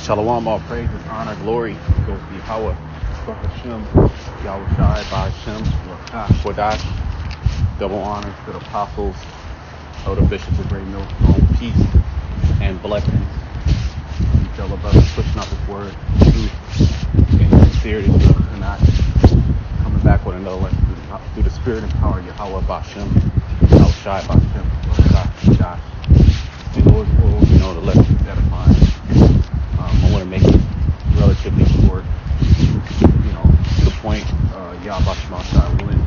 Shalom, all praises, honor, glory goes to Yahweh, Baruch Hashem, Yahweh Shai, Ba Hashem, Kodash. Double honors to the apostles, elder bishops of Great Millstone, peace and blessings. Each other brothers pushing out this word, truth, and sincerity, and not coming back with another lesson through the spirit and power of Yahweh, Ba Hashem, Yahweh Shai, Ba Hashem, Kodash. The Lord's will, the lesson is edifying. I want to make it relatively short, to the point, Yahweh Shai willing.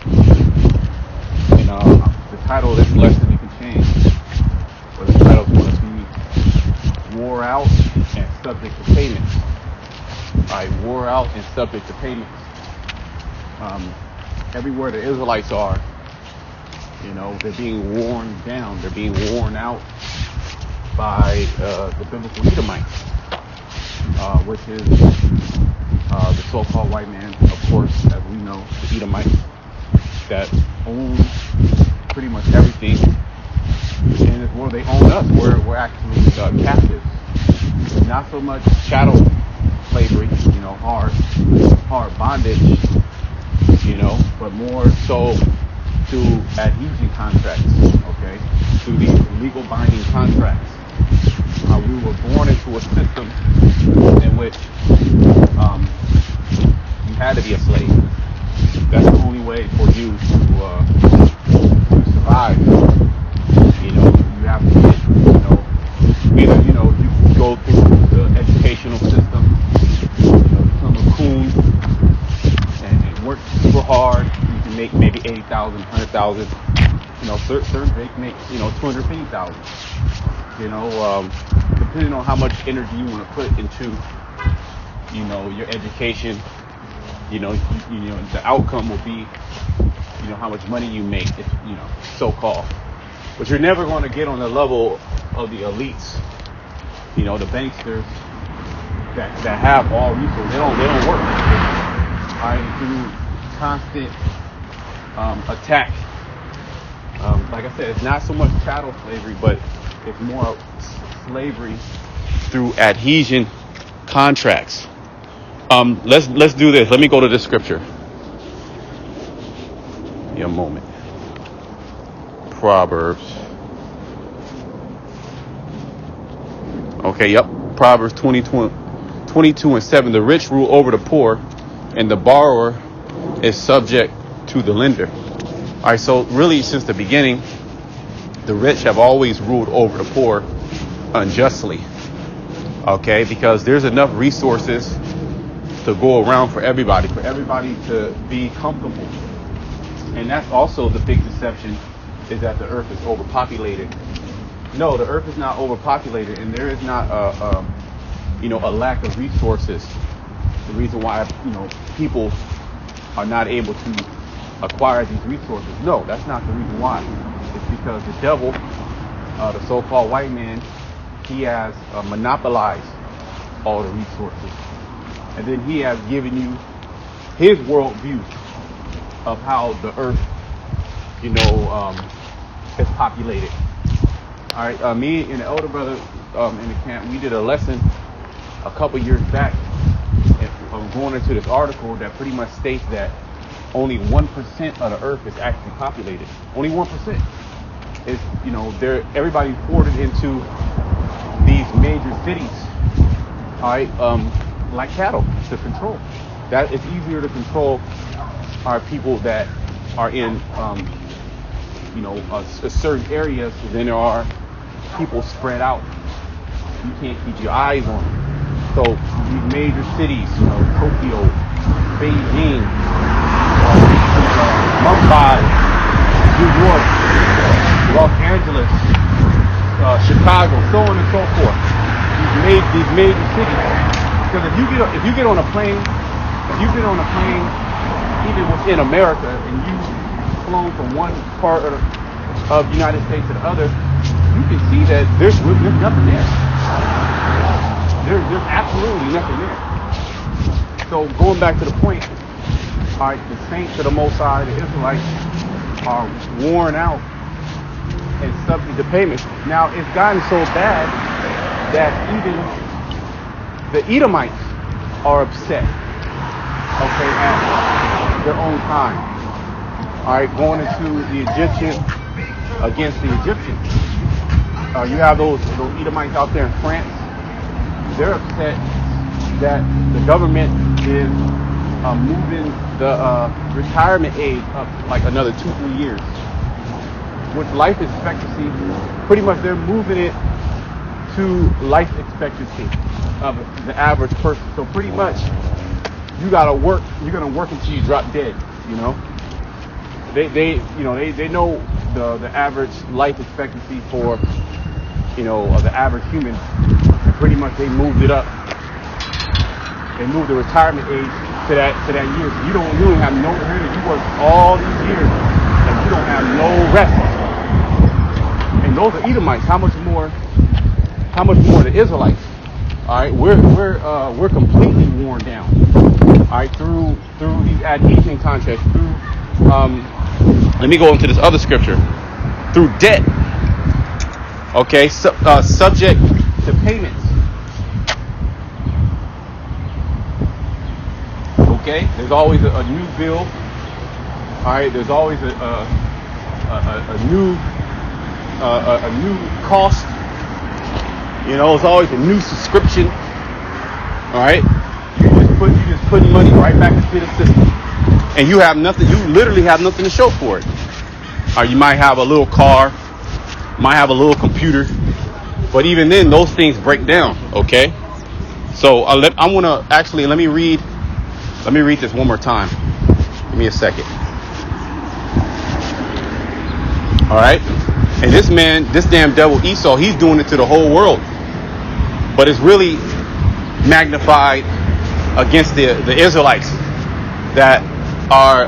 And the title of this lesson you can change, but the title is going to be Wore Out and Subject to Payments. Alright, wore out and subject to payments. Everywhere the Israelites are, they're being worn down, they're being worn out by the biblical Edomites. Which is the so-called white man, of course, as we know, the Edomites that own pretty much everything, and it's where they own us. We're actually captives. Not so much chattel slavery, hard bondage, but more so through adhesion contracts, okay, through these legal binding contracts. We were born into a system in which you had to be a slave. That's the only way for you to survive. You have to, either you go through the educational system, become a coon, and work super hard. You can make maybe 80,000, 100,000. Certain they can make 250,000. Depending on how much energy you want to put into, your education, the outcome will be, how much money you make, so-called. But you're never going to get on the level of the elites, the banksters that have all resources. They don't work. Through constant attack. Like I said, it's not so much chattel slavery, but it's more slavery through adhesion contracts. Let's do this. Let me go to this scripture. Give me a moment. Proverbs. Okay, yep. Proverbs 22 and 7. The rich rule over the poor, and the borrower is subject to the lender. All right, so really since the beginning, the rich have always ruled over the poor unjustly. Okay, because there's enough resources to go around for everybody to be comfortable. And that's also the big deception, is that the earth is overpopulated. No, the earth is not overpopulated, and there is not a lack of resources. The reason why people are not able to acquire these resources. No, that's not the reason why. It's because the devil, the so-called white man, he has monopolized all the resources. And then he has given you his worldview of how the earth, is populated. All right, me and the elder brother in the camp, we did a lesson a couple years back going into this article that pretty much states that only 1% of the earth is actually populated. Only 1%. It's, everybody's poured into these major cities, all right, like cattle to control. That it's easier to control our people that are in, certain areas than there are people spread out. You can't keep your eyes on them. So these major cities, Tokyo, Beijing, Mumbai, New York, Los Angeles, Chicago, so on and so forth. These major cities. Because if you get on a plane, even within America, and you've flown from one part of the United States to the other, you can see that there's nothing there. There's absolutely nothing there. So going back to the point, all right, the saints of the Most High, the Israelites, are worn out and subject to payments. Now, it's gotten so bad that even the Edomites are upset, okay, at their own time. All right, going into the Egyptians against the Egyptians. You have those Edomites out there in France. They're upset that the government is moving the retirement age up like another 2-3 years. With life expectancy, pretty much they're moving it to life expectancy of the average person. So pretty much you gotta work. You're gonna work until you drop dead. You know. They know the average life expectancy for the average human. And pretty much they moved it up. They moved the retirement age to that year. So you don't have no you work all these years and you don't have no rest. And those are Edomites. How much more the Israelites? All right, we're completely worn down. All right, through these adhesion contracts, through let me go into this other scripture, through debt. Okay, subject to payments. Okay, there's always a new bill. All right, there's always a new cost. It's always a new subscription. All right, you just put money right back into the system, and you have nothing. You literally have nothing to show for it. Or you might have a little car, might have a little computer, but even then, those things break down. Okay, so let me read this one more time. Give me a second. All right. And this damn devil Esau, he's doing it to the whole world. But it's really magnified against the Israelites that are,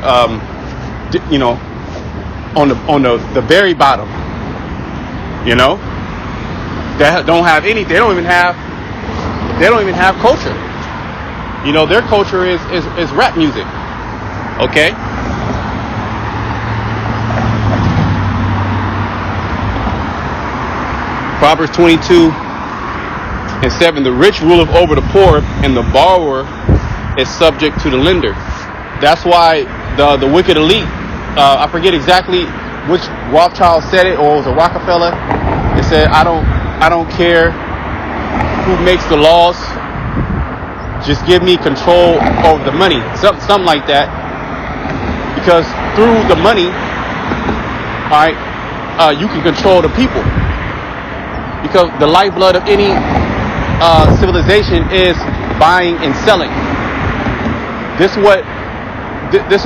on the very bottom. That don't have any. They don't even have culture. Their culture is rap music. Okay. Proverbs 22:7. The rich ruleth over the poor, and the borrower is subject to the lender. That's why the wicked elite. I forget exactly which Rothschild said it, or it was a Rockefeller. It said, "I don't care who makes the laws. Just give me control over the money." Something like that. Because through the money, all right, you can control the people. Because the lifeblood of any civilization is buying and selling. This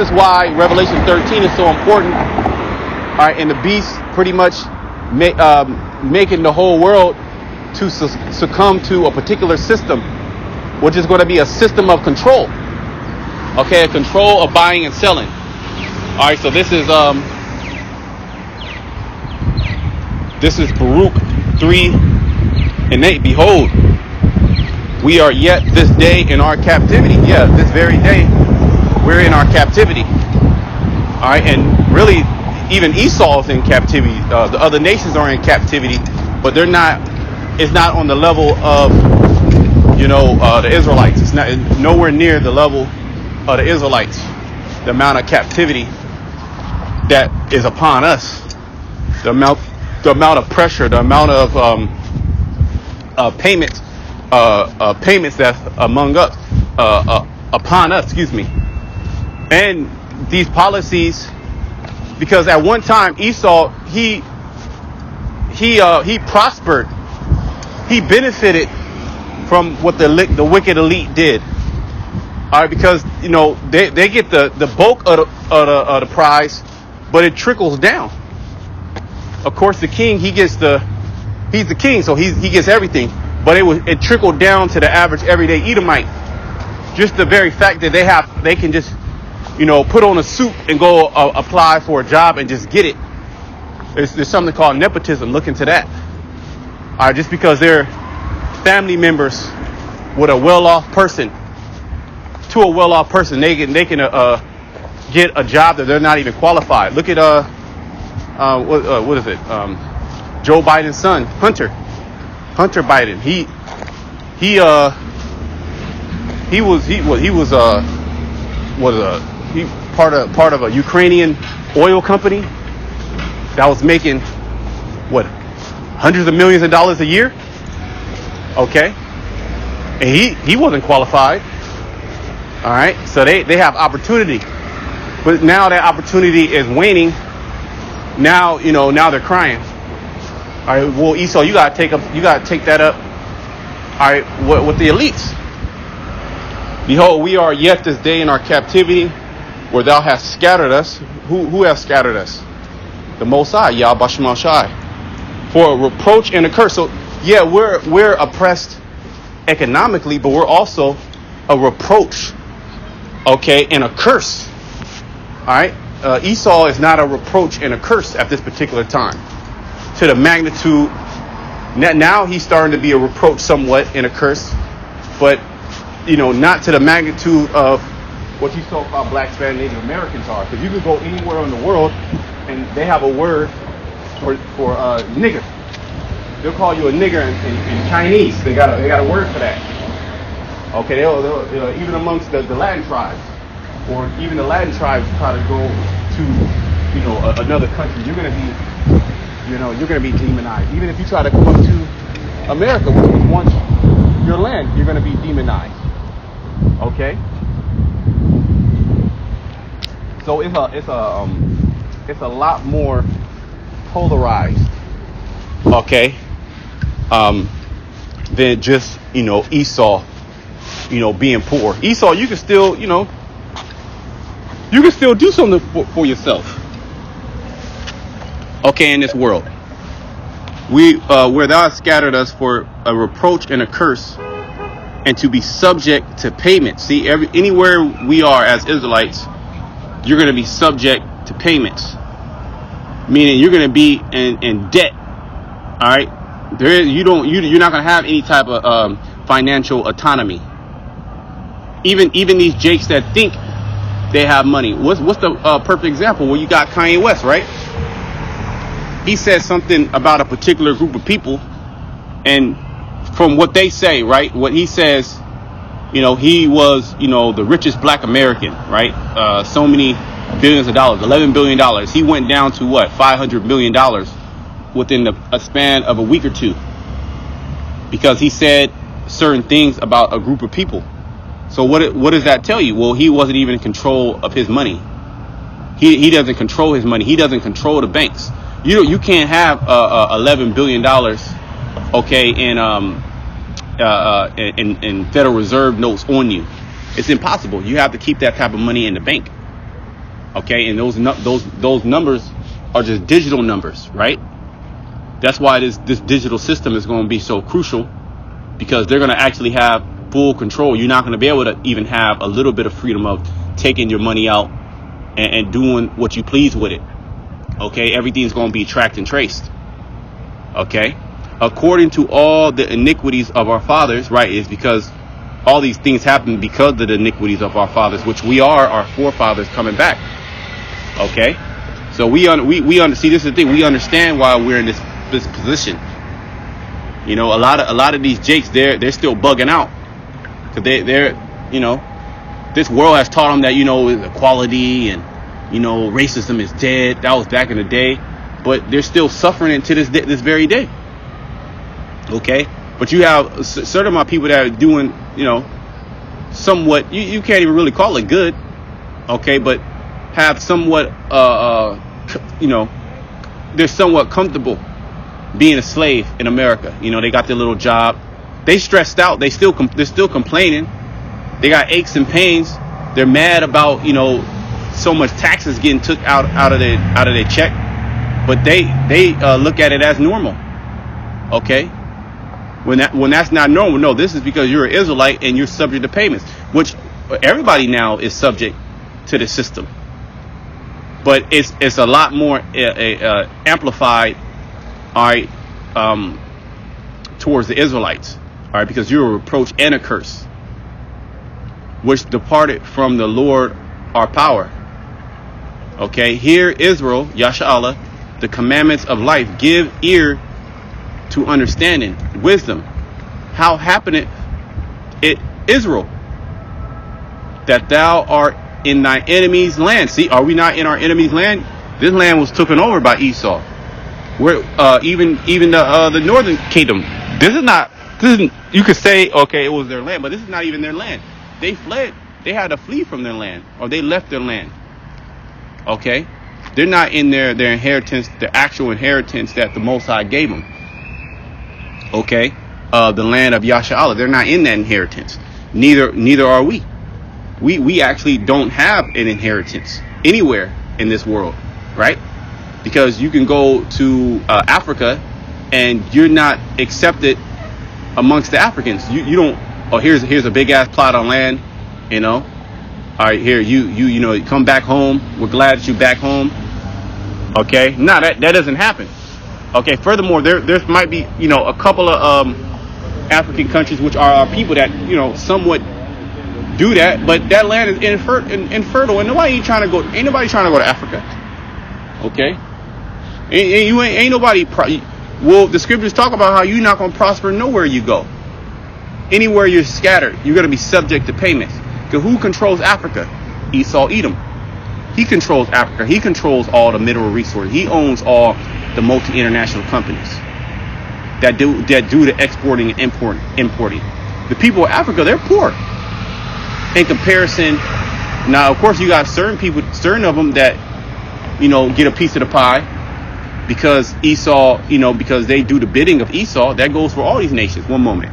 is why Revelation 13 is so important. All right, and the beast pretty much making the whole world to succumb to a particular system, which is going to be a system of control. Okay, a control of buying and selling. All right, so this is Baruch 3:8. Behold, we are yet this day in our captivity. Yeah, this very day, we're in our captivity. All right, and really, even Esau is in captivity. The other nations are in captivity, but they're not. It's not on the level of, the Israelites. It's not nowhere near the level of the Israelites. The amount of captivity that is upon us, the amount of pressure, the amount of payments that's among us, upon us. Excuse me. And these policies, because at one time Esau he prospered, he benefited from what the wicked elite did. All right, because they get the bulk of the prize, but it trickles down. Of course, the king he's the king, so he gets everything. But it trickled down to the average everyday Edomite. Just the very fact that they can just put on a suit and go apply for a job and just get it. There's something called nepotism. Look into that. All right, just because they're family members with a well-off person, they can get a job that they're not even qualified. Look at what is it? Joe Biden's son, Hunter Biden. he part of a Ukrainian oil company that was making what, hundreds of millions of dollars a year. Okay, and he wasn't qualified. All right, so they have opportunity, but now that opportunity is waning. Now now they're crying. All right, well, Esau, you gotta take that up. All right, with the elites. Behold, we are yet this day in our captivity, where thou hast scattered us. Who has scattered us? The Most High, Yah Bashmal Shai, for a reproach and a curse. So yeah, we're oppressed economically, but we're also a reproach, okay, and a curse. All right, Esau is not a reproach and a curse at this particular time, to the magnitude. Now he's starting to be a reproach somewhat and a curse, but not to the magnitude of what you so-called Black, Spanish, Native Americans are. Because you can go anywhere in the world and they have a word for nigger. They'll call you a nigger in Chinese. They got a word for that. Okay, they'll even amongst the Latin tribes, or even the Latin tribes try to go to another country, you're gonna be demonized. Even if you try to come up to America, which was once your land, you're gonna be demonized. Okay, so it's a lot more polarized, okay, than just Esau, being poor. Esau, you can still do something for yourself, okay, in this world. Where thou hast scattered us for a reproach and a curse, and to be subject to payment. See, anywhere we are as Israelites, you're going to be subject to payments, meaning you're going to be in debt. All right, you're not going to have any type of financial autonomy. Even these jakes that think they have money. What's the perfect example? Well, you got Kanye West, right? He said something about a particular group of people, and from what they say, right, what he says, he was, the richest Black American, right? So many billions of dollars, $11 billion. He went down to what, $500 million within a span of a week or two, because he said certain things about a group of people. So what does that tell you? Well, he wasn't even in control of his money. He doesn't control his money. He doesn't control the banks. You can't have $11 billion, okay, in Federal Reserve notes on you. It's impossible. You have to keep that type of money in the bank, okay. And those numbers are just digital numbers, right? That's why this digital system is going to be so crucial, because they're going to actually have full control. You're not going to be able to even have a little bit of freedom of taking your money out and doing what you please with it. Okay, everything's going to be tracked and traced. Okay, according to all the iniquities of our fathers, right? Is because all these things happen because of the iniquities of our fathers, which we are our forefathers coming back. Okay, so we see, this is the thing. We understand why we're in this position. A lot of these jakes, they're still bugging out, because they're this world has taught them that equality and racism is dead. That was back in the day, but they're still suffering it to this very day. Okay, but you have a certain amount of people that are doing somewhat, you can't even really call it good, okay, but have somewhat they're somewhat comfortable being a slave in America. They got their little job, they stressed out, they're still complaining, they got aches and pains, they're mad about so much taxes getting took out of their check, but they look at it as normal. Okay, when that's not normal. No, this is because you're an Israelite and you're subject to payments, which everybody now is subject to the system, but it's a lot more amplified, all right, towards the Israelites, all right, because you're a reproach and a curse, which departed from the Lord our power. Okay, hear Israel, Yasha Allah, the commandments of life. Give ear to understanding, wisdom. How happeneth it, Israel? that thou art in thy enemy's land. See, are we not in our enemy's land? This land was taken over by Esau. Where even the northern kingdom. This is you could say, okay, it was their land, but this is not even their land. They fled. They had to flee from their land, or they left their land. Okay, they're not in their inheritance, the actual inheritance that the Most High gave them. Okay, the land of Yasha'Allah. They're not in that inheritance. Neither are we. We actually don't have an inheritance anywhere in this world, right? Because you can go to Africa and you're not accepted amongst the Africans. You don't. Oh, here's a big ass plot of land. You know. All right, here you know, come back home. We're glad that you're back home. Okay. No, that doesn't happen. Okay. Furthermore, there might be, you know, a couple of African countries which are our people that, you know, somewhat do that, but that land is infertile, and ain't nobody trying to go to Africa. Okay. Ain't nobody. Well, the scriptures talk about how you're not going to prosper nowhere you go. Anywhere you're scattered, you're going to be subject to payments. Because who controls Africa? Esau Edom. He controls Africa. He controls all the mineral resources. He owns all the multi-international companies that do the exporting and importing. The people of Africa, they're poor in comparison. Now, of course, you got certain of them that, you know, get a piece of the pie. Because Esau, you know, because they do the bidding of Esau. That goes for all these nations. One moment.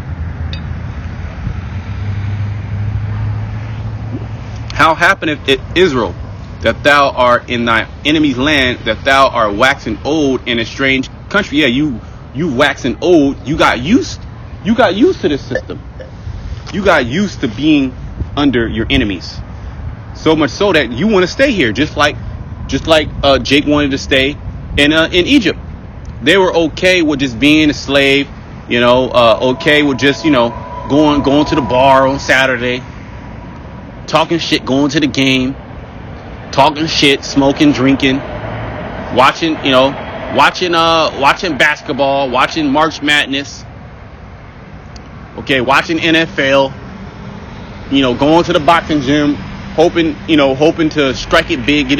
How happeneth it, Israel, that thou art in thy enemy's land, that thou art waxing old in a strange country? Yeah, you waxing old. You got used to this system. You got used to being under your enemies. So much so that you want to stay here, just like Jake wanted to stay in Egypt. They were okay with just being a slave, you know, okay with just, you know, going to the bar on Saturday, talking shit, going to the game, talking shit, smoking, drinking, watching basketball, watching March Madness, okay, watching NFL, you know, going to the boxing gym, hoping to strike it big, get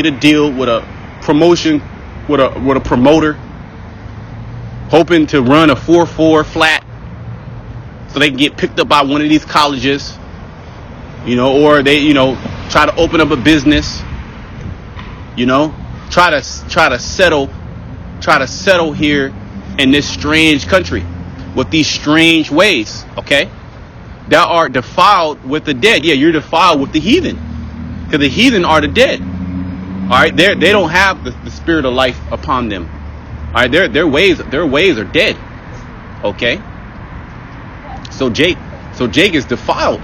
a deal with a promotion, with a promoter, hoping to run a 4.4 flat so they can get picked up by one of these colleges, you know, or they, you know, try to open up a business, you know, try to settle here in this strange country with these strange ways. Okay, thou art defiled with the dead. Yeah, you're defiled with the heathen, because the heathen are the dead. All right, they don't have the spirit of life upon them. All right, their ways are dead. Okay, so Jake is defiled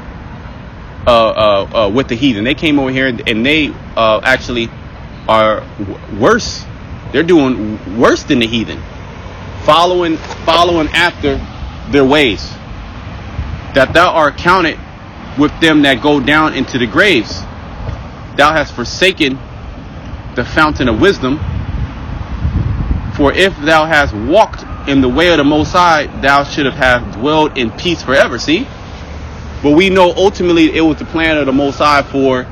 with the heathen. They came over here and they actually are worse. They're doing worse than the heathen, following after their ways. That thou art counted with them that go down into the graves. Thou hast forsaken the fountain of wisdom. For if thou hast walked in the way of the Most High, thou should have dwelled in peace forever. See? But we know ultimately it was the plan of the Most High for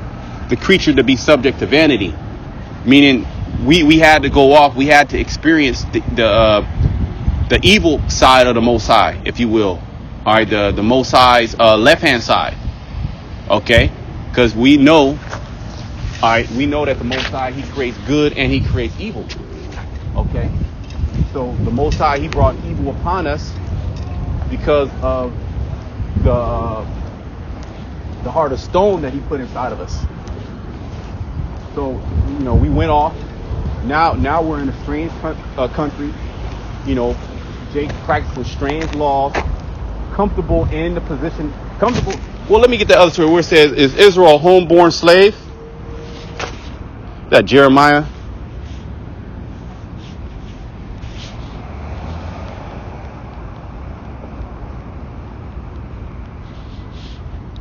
the creature to be subject to vanity. Meaning we had to go off. We had to experience the evil side of the Most High, if you will. All right, the Most High's left-hand side. Okay? Because we know that the Most High, He creates good and He creates evil. Okay? So the Most High, He brought evil upon us because of the heart of stone that He put inside of us. So, you know, we went off. Now we're in a strange country. You know, Jake practices strange laws. Comfortable in the position. Comfortable. Well, let me get the other story where it says, is Israel a homeborn slave? Is that Jeremiah?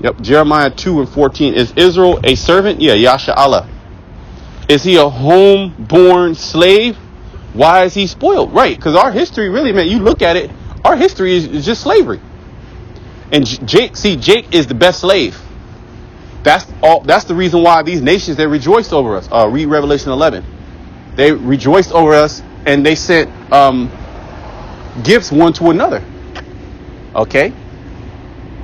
Yep, Jeremiah 2:14. Is Israel a servant? Yeah, Yasha'Allah. Is he a homeborn slave? Why is he spoiled? Right, because our history really, man, you look at it, our history is just slavery. And Jake is the best slave. That's the reason why these nations, they rejoiced over us. Read Revelation 11. They rejoiced over us, and they sent gifts one to another. Okay,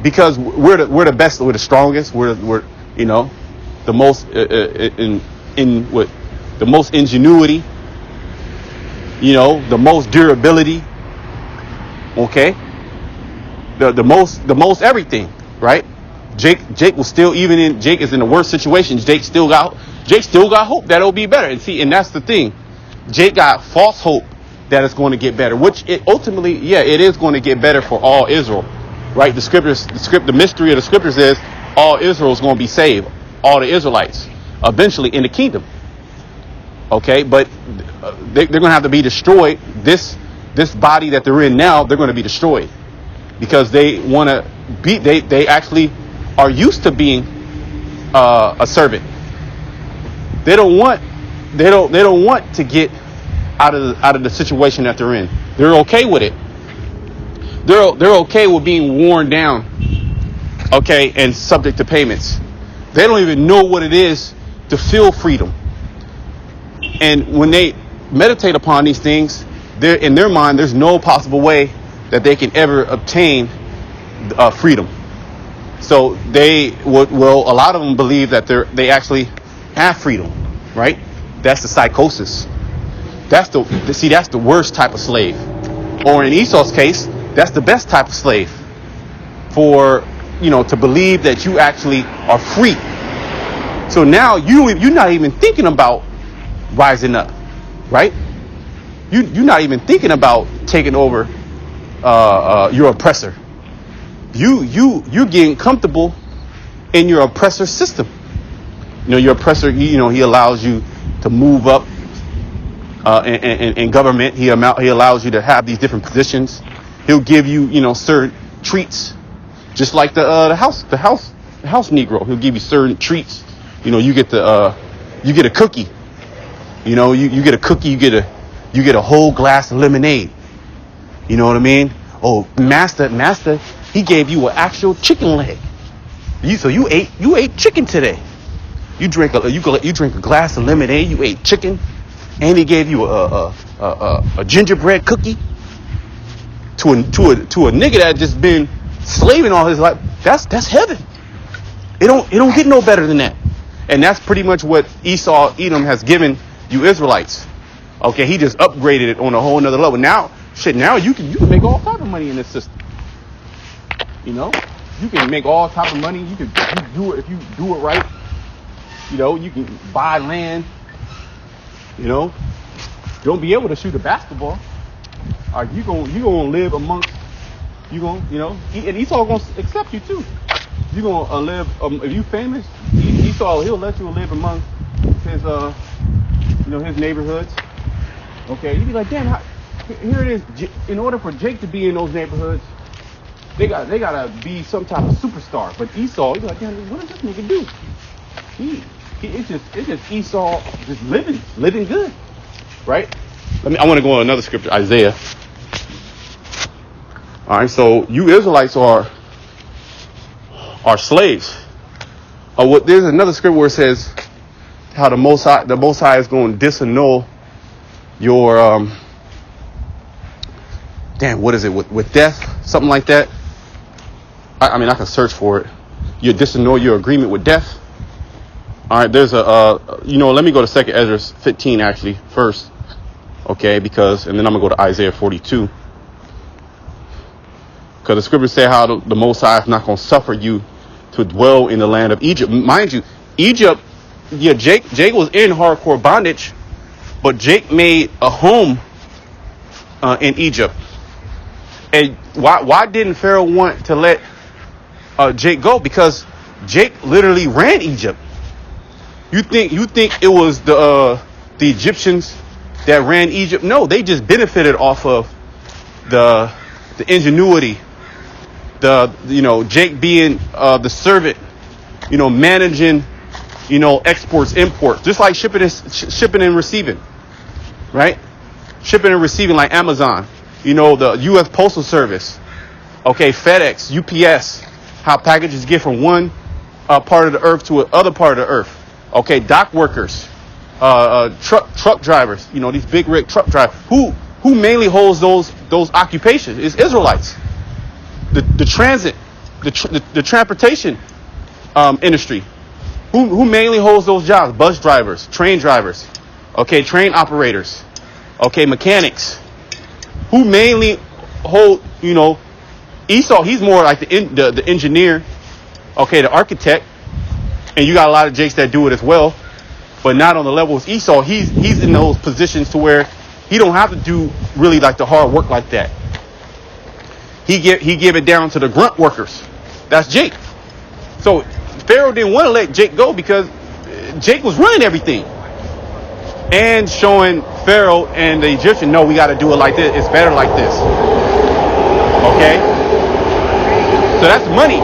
because we're the best, we're the strongest, we're the most in what the most ingenuity, the most durability. Okay, the most everything, right? Jake was still, Jake is in the worst situation. Jake still got hope that it'll be better. And that's the thing. Jake got false hope that it's going to get better, which it ultimately, it is going to get better for all Israel, right? The mystery of the scriptures is all Israel is going to be saved, all the Israelites, eventually in the kingdom. Okay, but they're going to have to be destroyed. This body that they're in now, they're going to be destroyed because they want to be. They actually are used to being a servant. They don't want to get out of the situation that they're in. They're okay with it. They're okay with being worn down, okay, and subject to payments. They don't even know what it is to feel freedom. And when they meditate upon these things, in their mind, there's no possible way that they can ever obtain freedom. So they will. A lot of them believe that they actually have freedom, right? That's the psychosis. That's the worst type of slave. Or in Esau's case, that's the best type of slave. For to believe that you actually are free. So now you're not even thinking about rising up, right? You're not even thinking about taking over your oppressor. You're getting comfortable in your oppressor system. Your oppressor, he allows you to move up in government. He allows you to have these different positions. He'll give you, certain treats, just like the house Negro. He'll give you certain treats. You get a cookie. You get a cookie. You get a whole glass of lemonade. You know what I mean? Oh, master, he gave you an actual chicken leg. You ate chicken today. You drink a glass of lemonade. You ate chicken, and he gave you a gingerbread cookie. To a nigga that just been slaving all his life. That's heaven. It don't get no better than that. And that's pretty much what Edom has given you Israelites. Okay, he just upgraded it on a whole nother level. Now you can make all type of money in this system. You can make all type of money. If you do it right. You can buy land. Don't be able to shoot a basketball. You gonna live amongst. And Esau gonna accept you too. You gonna live. If you famous, Esau, he'll let you live amongst his his neighborhoods. Okay, you be like, damn, here it is. In order for Jake to be in those neighborhoods, they gotta be some type of superstar. But Esau, you be like, damn, what does this nigga do? It's just Esau just living good, right? I want to go on another scripture, Isaiah. All right, so you Israelites are slaves. There's another scripture where it says how the Most High is going to disannul your what is it with death, something like that. I can search for it. You disannul your agreement with death. All right, there's let me go to 2 Ezra 15 actually first, okay? And then I'm gonna go to Isaiah 42, because the scriptures say how the Most High is not gonna suffer you to dwell in the land of Egypt. Mind you, Egypt, Jake was in hardcore bondage, but Jake made a home in Egypt. And why didn't Pharaoh want to let Jake go? Because Jake literally ran Egypt. You think it was the Egyptians that ran Egypt? No, they just benefited off of the ingenuity, Jake being the servant, managing, exports, imports, just like shipping and receiving, right? Shipping and receiving like Amazon, the U.S. Postal Service, okay, FedEx, UPS, how packages get from one part of the earth to another part of the earth. Okay, dock workers, truck drivers. You know, these big rig truck drivers. Who mainly holds those occupations? Is Israelites. The transit, the transportation industry. Who mainly holds those jobs? Bus drivers, train drivers, okay, train operators, okay, mechanics. Who mainly hold, you know, Esau, he's more like the engineer, okay, the architect, and you got a lot of Jakes that do it as well, but not on the level as Esau. He's in those positions to where he don't have to do really like the hard work like that. He give it down to the grunt workers. That's Jake. So Pharaoh didn't want to let Jake go because Jake was running everything and showing Pharaoh and the Egyptian, no, we got to do it like this. It's better like this. Okay? So that's money.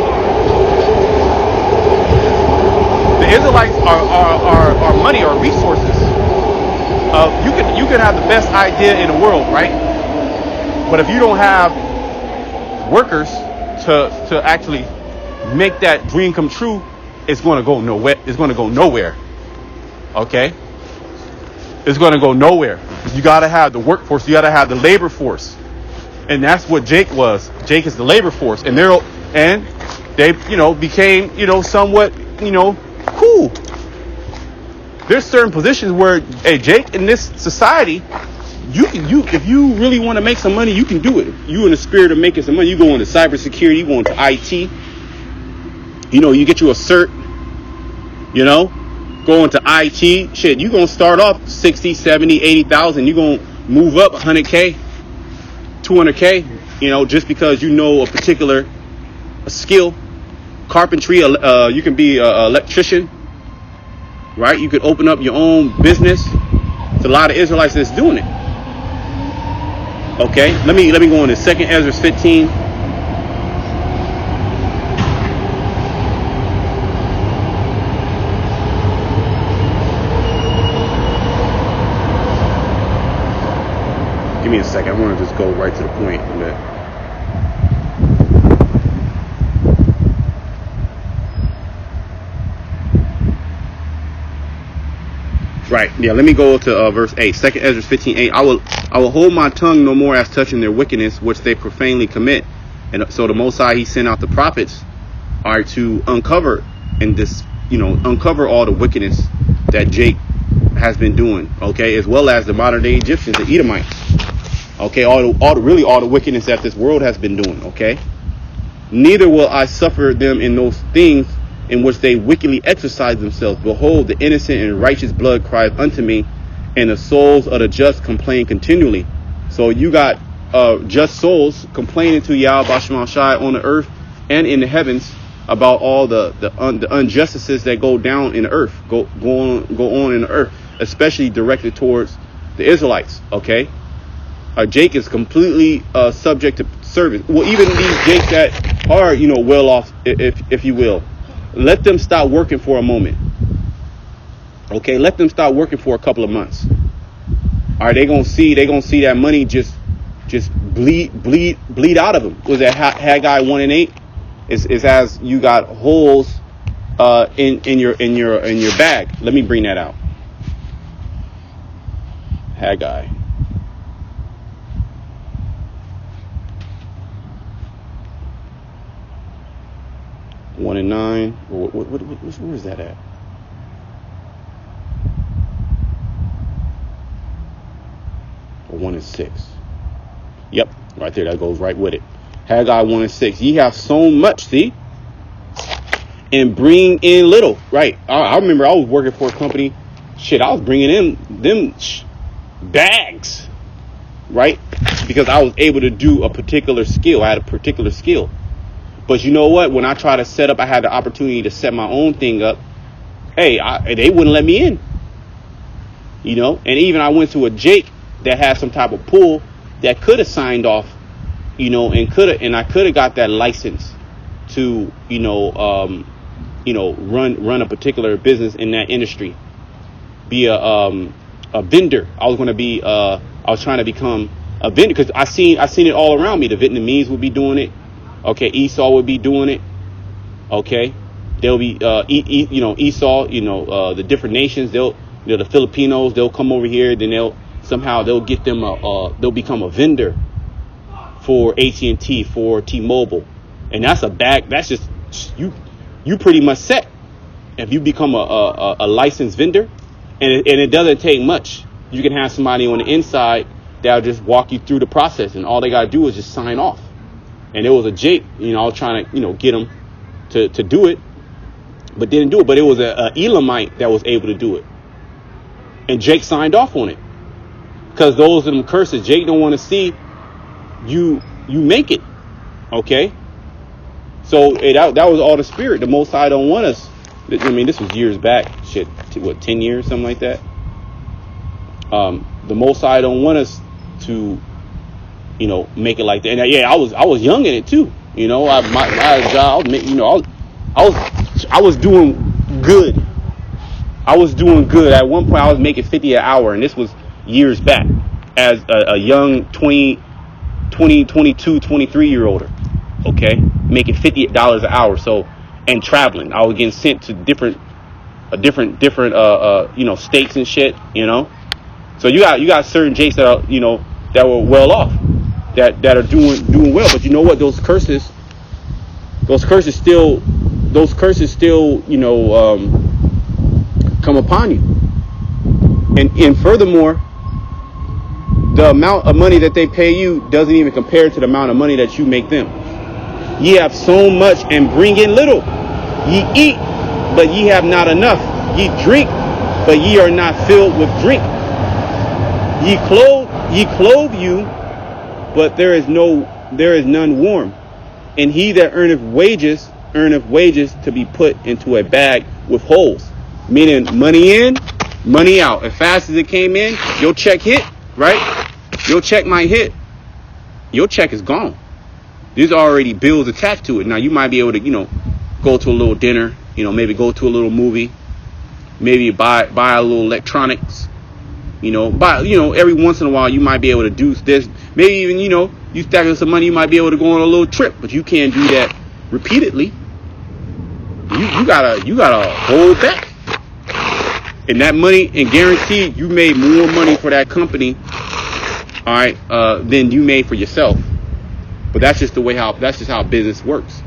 The Israelites are money, are resources. You can have the best idea in the world, right? But if you don't have workers to actually make that dream come true, it's going to go nowhere. It's going to go nowhere. Okay? It's going to go nowhere. You got to have the workforce. You got to have the labor force. And that's what Jake was. Jake is the labor force. And they, you know, became, you know, somewhat, you know, cool. There's certain positions where, hey, Jake, in this society, if you really want to make some money, you can do it. You in the spirit of making some money, you go into cybersecurity, you go into IT. You know, you get you a cert, you know, go into IT. Shit, you going to start off 60, 70, 80,000. You're going to move up 100K, 200K, you know, just because you know a particular skill. Carpentry, you can be an electrician, right? You could open up your own business. There's a lot of Israelites that's doing it. Okay, let me go into 2 Ezra 15. Give me a second. I want to just go right to the point. Right. Yeah. Let me go to verse 8. 2 Ezra 15:8. I will hold my tongue no more as touching their wickedness, which they profanely commit. And so the Most High, he sent out the prophets are to uncover uncover all the wickedness that Jake has been doing. Okay, as well as the modern day Egyptians, the Edomites. Okay, all the wickedness that this world has been doing. Okay, neither will I suffer them in those things in which they wickedly exercise themselves. Behold, the innocent and righteous blood crieth unto me, and the souls of the just complain continually. So you got just souls complaining to Yahweh Bashman Shai on the earth and in the heavens about all the injustices that go down in the earth, go on in the earth, especially directed towards the Israelites. Okay, Jake is completely subject to service. Well, even these Jakes that are, you know, well off, if you will, let them stop working for a moment. Okay, let them stop working for a couple of months. Are they gonna see that money just bleed out of them? Was that Haggai 1:8? Is as you got holes in your bag. Let me bring that out. Haggai. One and 9. Where is that at? Or 1 and 6. Yep, right there. That goes right with it. Haggai 1 and 6. Ye have sown much, see, and bring in little. Right. I remember I was working for a company. Shit, I was bringing in them bags, right? Because I was able to do a particular skill. I had a particular skill. But you know what? When I tried to set up, I had the opportunity to set my own thing up. Hey, they wouldn't let me in. You know, and even I went to a Jake that had some type of pool that could have signed off, you know, and I could have got that license to, run a particular business in that industry, be a vendor. I was trying to become a vendor because I seen it all around me. The Vietnamese would be doing it. Okay, Esau would be doing it. Okay, They'll be Esau, the different nations. The Filipinos. They'll come over here. Then they'll get them. They'll become a vendor for AT&T, for T-Mobile, and that's a bag. That's just you pretty much set if you become a licensed vendor, and it doesn't take much. You can have somebody on the inside that'll just walk you through the process, and all they gotta do is just sign off. And there was a Jake, I was trying to get him to do it, but didn't do it. But it was a Elamite that was able to do it, and Jake signed off on it because those are them curses. Jake don't want to see you make it. Okay, so that was all the spirit. The Most High don't want us. I mean, this was years back. 10 years, something like that. The Most High don't want us to, make it like that. And I was young in it too. My job, I was doing good. I was doing good. At one point, I was making $50 an hour, and this was years back as a young 22, 23-year-older. Okay, making $50 an hour. So, and traveling, I was getting sent to different states and shit. So you got certain Jakes that are, that were well off, that are doing well. But you know what? Those curses still, come upon you. And furthermore, the amount of money that they pay you doesn't even compare to the amount of money that you make them. Ye have so much and bring in little. Ye eat, but ye have not enough. Ye drink, but ye are not filled with drink. Ye clothe you, but there is none warm. And he that earneth wages to be put into a bag with holes. Meaning money in, money out. As fast as it came in, your check hit, right? Your check might hit. Your check is gone. There's already bills attached to it. Now you might be able to, go to a little dinner, maybe go to a little movie, maybe buy a little electronics, every once in a while you might be able to do this. Maybe even, you stack up some money, you might be able to go on a little trip, but you can't do that repeatedly. You gotta hold back. And that money, and guaranteed you made more money for that company, all right, than you made for yourself. But that's just how business works.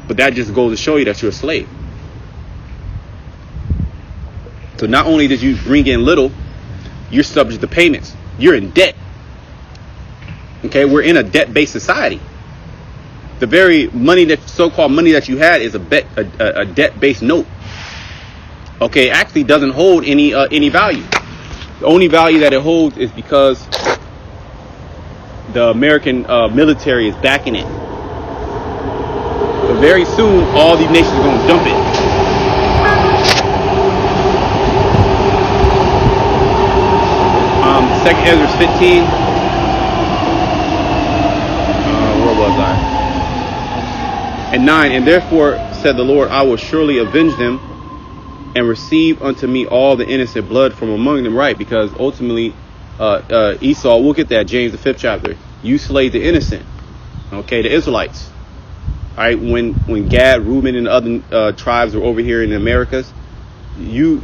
But that just goes to show you that you're a slave. So not only did you bring in little, you're subject to payments. You're in debt. Okay, we're in a debt-based society. The very so-called money that you had is a debt-based note. Okay, it actually doesn't hold any value. The only value that it holds is because the American military is backing it. But very soon, all these nations are going to dump it. Second Ezra 15. Where was I? And 9. And therefore said the Lord, I will surely avenge them and receive unto me all the innocent blood from among them. Right, because ultimately Esau, we'll get that, James the 5th chapter. You slayed the innocent. Okay, the Israelites. All right, when Gad, Reuben, and the other tribes were over here in the Americas, you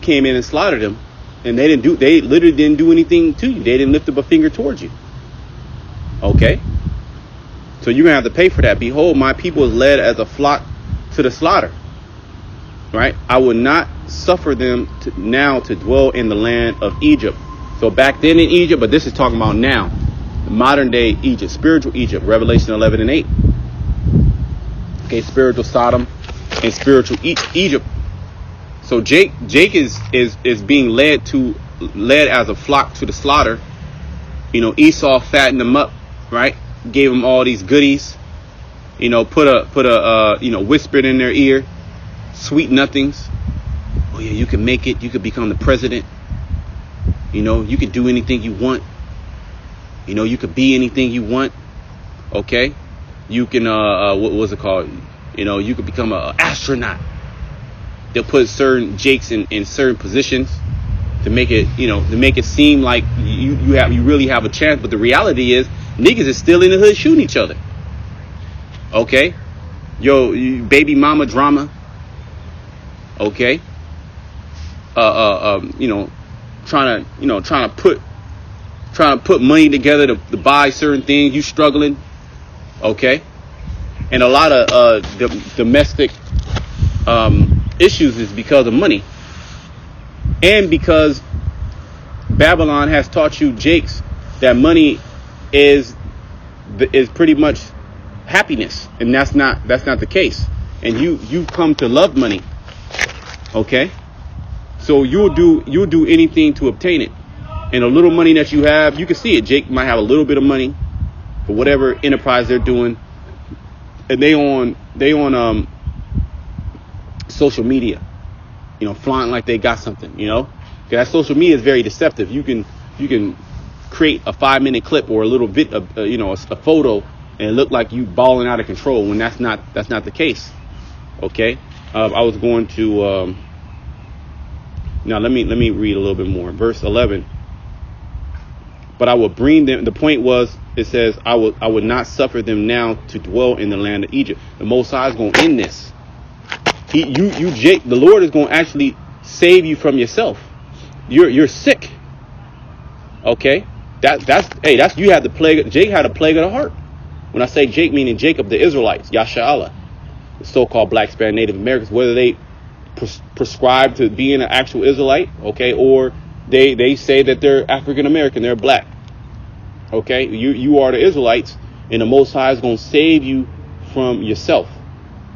came in and slaughtered them, and they literally didn't do anything to you. They didn't lift up a finger towards you. Okay, so you're gonna have to pay for that. Behold, my people is led as a flock to the slaughter. Right, I will not suffer them now to dwell in the land of Egypt. So back then in Egypt, but this is talking about now, modern day Egypt, spiritual Egypt, Revelation 11 and 8. Okay, spiritual Sodom and spiritual Egypt. So Jake is being led as a flock to the slaughter. Esau fattened them up, right? Gave them all these goodies. Put a whispered in their ear, sweet nothings. Oh yeah, you can make it. You could become the president. You could do anything you want. You could be anything you want. Okay. You can, what was it called? You could become an astronaut. They'll put certain Jakes in certain positions to make it seem like you really have a chance. But the reality is, niggas is still in the hood shooting each other. Okay, baby mama drama. Okay. Trying to put money together to buy certain things. You struggling. Okay. And a lot of domestic issues is because of money, and because Babylon has taught you, Jakes, that money is pretty much happiness, and that's not the case. And you come to love money. Okay, so you'll do anything to obtain it. And a little money that you have, you can see it. Jake might have a little bit of money for whatever enterprise they're doing, and they on social media, flaunting like they got something, because that social media is very deceptive. You can create a 5-minute clip or a little bit of a photo and it look like you balling out of control when that's not the case. Okay. I was going to now let me read a little bit more. Verse 11. But I will bring them. The point was, it says, I would not suffer them now to dwell in the land of Egypt. The Most High is going to end this. Jake, the Lord is going to actually save you from yourself. You're sick. Okay, that's you had the plague. Jake had a plague of the heart. When I say Jake, meaning Jacob, the Israelites, Yasha'Allah, the so-called Black, Spanish, Native Americans, whether they prescribe to being an actual Israelite, okay, or they say that they're African American, they're black. Okay, you are the Israelites, and the Most High is going to save you from yourself.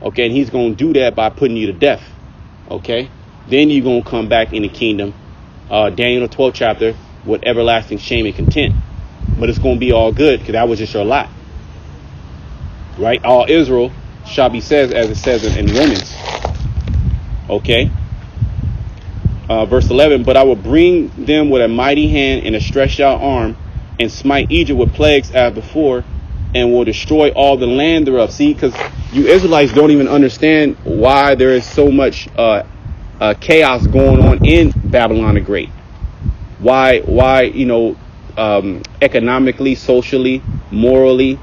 Okay, and He's going to do that by putting you to death. Okay, then you're going to come back in the kingdom, Daniel the 12th chapter, with everlasting shame and content. But it's going to be all good, because that was just your lot. Right? All Israel shall be said, as it says in Romans. Okay. Verse 11, but I will bring them with a mighty hand and a stretched out arm, and smite Egypt with plagues as before, and will destroy all the land thereof. See, because you Israelites don't even understand why there is so much chaos going on in Babylon the Great. Why economically, socially, morally,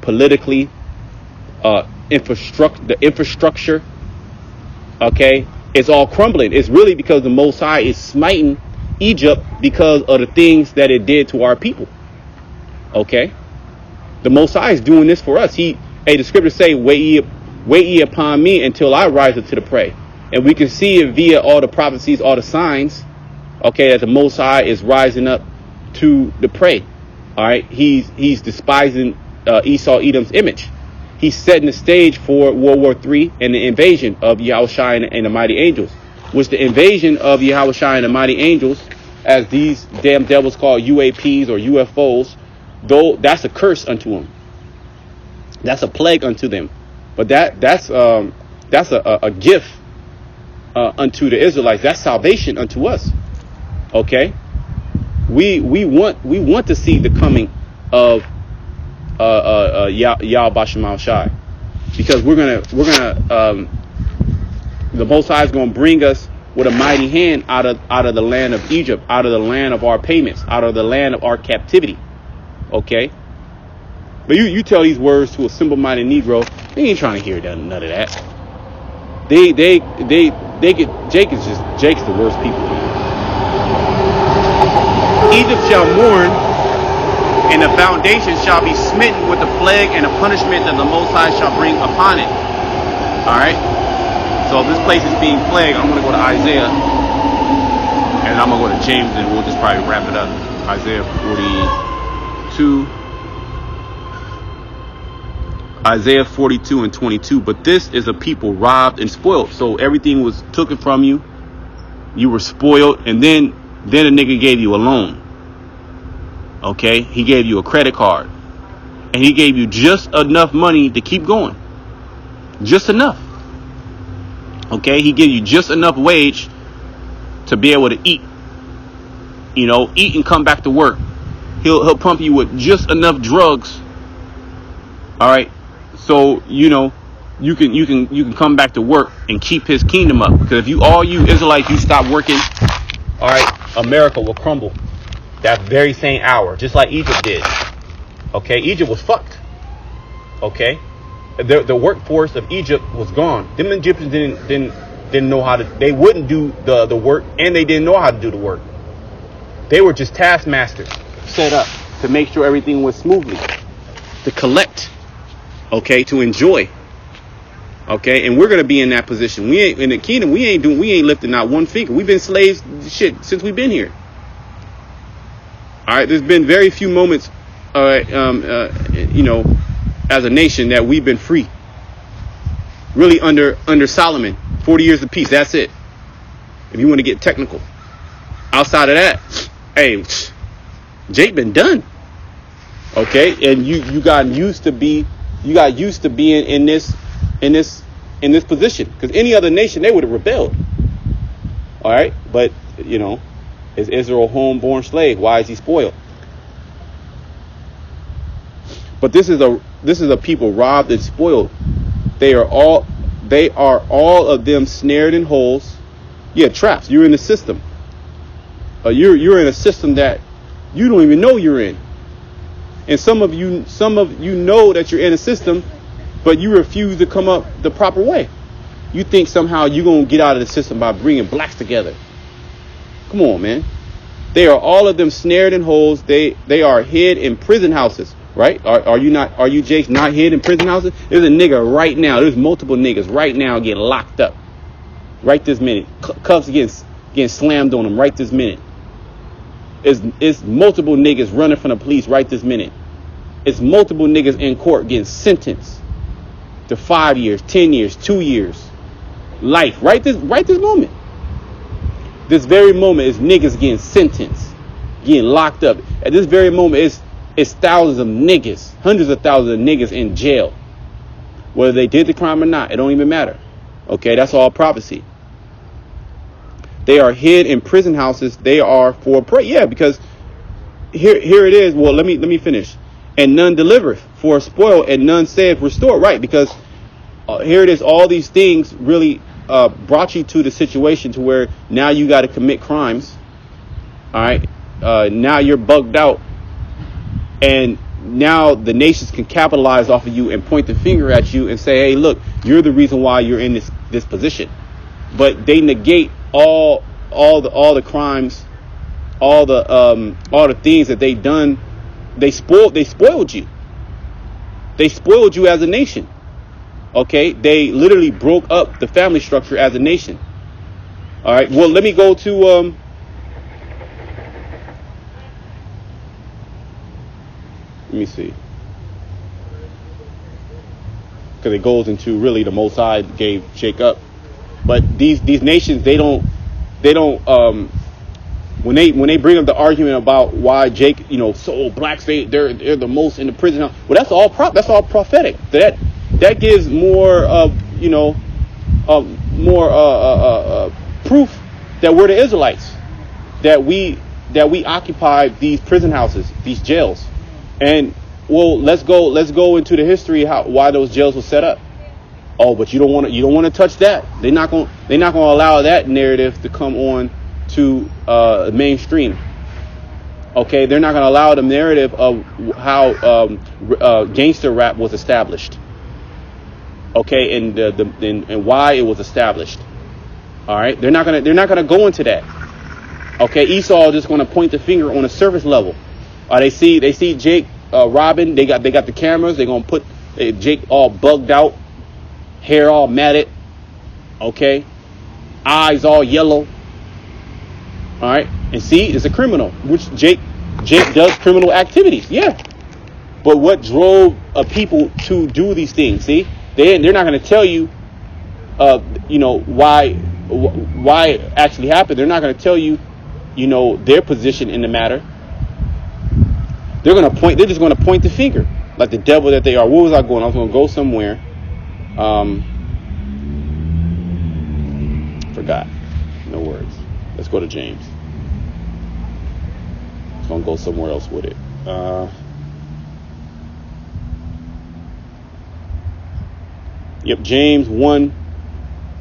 politically, the infrastructure, okay, it's all crumbling. It's really because the Most High is smiting Egypt because of the things that it did to our people. Okay, the Most High is doing this for us. The scriptures say, wait ye upon me until I rise up to the prey. And we can see it via all the prophecies, all the signs, okay, that the Most High is rising up to the prey. All right, he's despising Esau, Edom's image. He's setting the stage for World War III and the invasion of Yahushua and the mighty angels. Which the invasion of Yahushua and the mighty angels, as these damn devils call UAPs or UFOs, though that's a curse unto them. That's a plague unto them. But that's a gift unto the Israelites. That's salvation unto us. Okay, we want to see the coming of Yah Bashem Shai, because we're gonna the Most High is gonna bring us with a mighty hand out of the land of Egypt, out of the land of our payments, out of the land of our captivity. Okay, but you tell these words to a simple-minded Negro, they ain't trying to hear none of that. They get Jake's the worst people. Egypt shall mourn, and the foundation shall be smitten with the plague and the punishment that the Most High shall bring upon it. All right. So if this place is being plagued, I'm going to go to Isaiah, and I'm going to go to James, and we'll just probably wrap it up. Isaiah 42. Isaiah 42 and 22. But this is a people robbed and spoiled. So everything was taken from you. You were spoiled, and then a nigga gave you a loan. Okay, he gave you a credit card, and he gave you just enough money to keep going. Just enough. Okay, he gave you just enough wage to be able to eat. Eat and come back to work. He'll pump you with just enough drugs. All right, so you can come back to work and keep his kingdom up. Because if all you Israelites, you stop working, all right, America will crumble that very same hour, just like Egypt did. Okay, Egypt was fucked. Okay, the workforce of Egypt was gone. Them Egyptians didn't know how to. They wouldn't do the work, and they didn't know how to do the work. They were just taskmasters set up to make sure everything went smoothly, to collect, okay, to enjoy, okay. And we're gonna be in that position. We ain't in the kingdom. We ain't lifting not one finger. We've been slaves since we've been here. All right. There's been very few moments, as a nation that we've been free. Really under Solomon, 40 years of peace. That's it. If you want to get technical. Outside of that, hey, Jake been done. Okay, and you got used to being in this position, because any other nation, they would have rebelled. All right, but is Israel a homeborn slave? Why is he spoiled? But this is a people robbed and spoiled. They are all of them snared in holes. Yeah, traps. You're in the system. You're in a system that you don't even know you're in. And some of you know that you're in a system, but you refuse to come up the proper way. You think somehow you're going to get out of the system by bringing blacks together. Come on, man. They are all of them snared in holes. They are hid in prison houses. Right? Are you Jake not hid in prison houses? There's a nigga right now. There's multiple niggas right now getting locked up. Right this minute. Cuffs getting slammed on them right this minute. It's multiple niggas running from the police right this minute. It's multiple niggas in court getting sentenced to 5 years, 10 years, 2 years, life. Right this moment. This very moment is niggas getting sentenced, getting locked up. At this very moment, it's thousands of niggas, hundreds of thousands of niggas in jail. Whether they did the crime or not, it don't even matter. Okay, that's all prophecy. They are hid in prison houses. They are for prey. Yeah, because here it is. Well, let me finish. And none delivereth for a spoil, and none saith restore. Right, because here it is. All these things really brought you to the situation to where now you got to commit crimes. All right, now you're bugged out. And now the nations can capitalize off of you and point the finger at you and say, hey, look, you're the reason why you're in this position. But they negate all the crimes, all the things that they done. They spoiled you. They spoiled you as a nation. Okay, they literally broke up the family structure as a nation. All right. Well, let me go to let me see, because it goes into really the Most High gave Jacob. But these nations, they don't when they bring up the argument about why Jake sold blacks, they're the most in the prison. Well, that's all prophetic. That gives more proof that we're the Israelites, that we occupy these prison houses, these jails. And well, let's go into the history why those jails were set up. Oh, but you don't want to touch that. They're not going to allow that narrative to come on to mainstream. Okay, they're not going to allow the narrative of how gangster rap was established. Okay, and why it was established. All right, they're not gonna go into that. Okay, Esau is just going to point the finger on a surface level. They see Jake robbing. They got the cameras. They're gonna put Jake all bugged out, hair all matted. Okay, eyes all yellow. All right, and see, it's a criminal. Which Jake does criminal activities. Yeah, but what drove people to do these things? See, they're not gonna tell you, why it actually happened. They're not gonna tell you, their position in the matter. They're just gonna point the finger like the devil that they are. Where was I going? I was gonna go somewhere. Forgot. No words. Let's go to James. I was gonna go somewhere else with it. Yep, James 1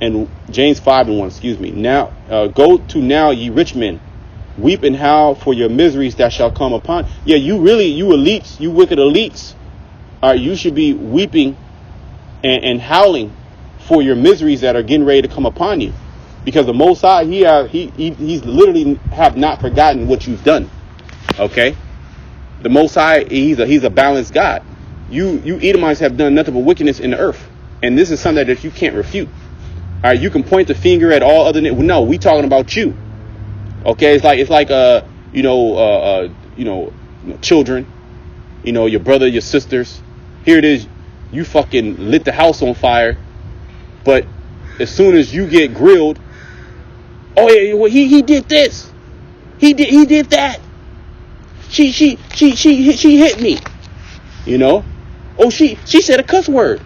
and James 5:1. Excuse me. Now, go to now, ye rich men. Weep and howl for your miseries that shall come upon. Yeah, you elites, you wicked elites. All right, you should be weeping and howling for your miseries that are getting ready to come upon you, because the Most High, he's literally have not forgotten what you've done. Okay, the Most High, he's a balanced God. You Edomites have done nothing but wickedness in the earth, and this is something that you can't refute. All right, you can point the finger at all other than, no, we talking about you. Okay, it's like children, your brother, your sisters. Here it is, you fucking lit the house on fire, but as soon as you get grilled, oh yeah, well, he did this, he did that, she hit me, oh she said a cuss word,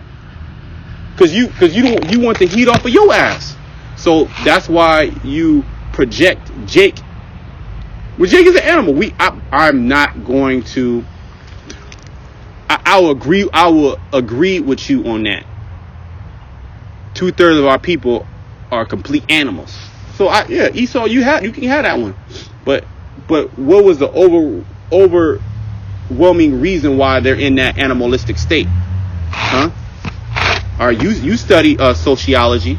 because you want the heat off of your ass. So that's why you project Jake. Well, Jake is an animal. I'm not going to. I will agree with you on that. 2/3 of our people are complete animals. So Esau, you can have that one. But what was the overwhelming reason why they're in that animalistic state? Huh? All right, you study sociology.